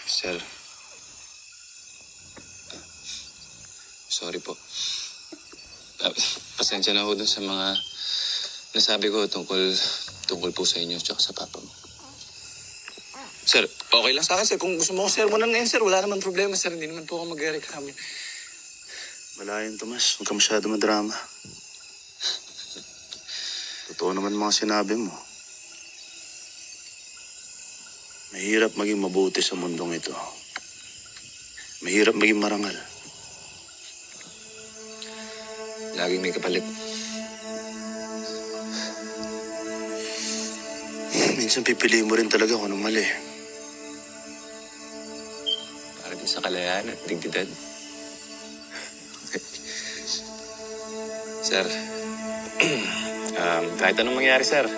Sir. Sorry po. Pasensya na ho dun sa mga nasabi ko tungkol po sa inyo tsaka sa papa mo. Sir, okay lang sa akin, sir. Kung gusto mo ko, sir, mo na ngayon, sir. Wala naman problema, sir. Hindi naman po ako mag-reklamo. Wala yun, Tomas. Huwag ka masyado madrama. Totoo naman mga sinabi mo. Mahirap maging mabuti sa mundong ito. Mahirap maging marangal. Laging may kapalit. Minsan pipiliin mo rin talaga kung anong mali. Para din sa kalayaan at dignidad. Sir, kahit anong mangyari, sir,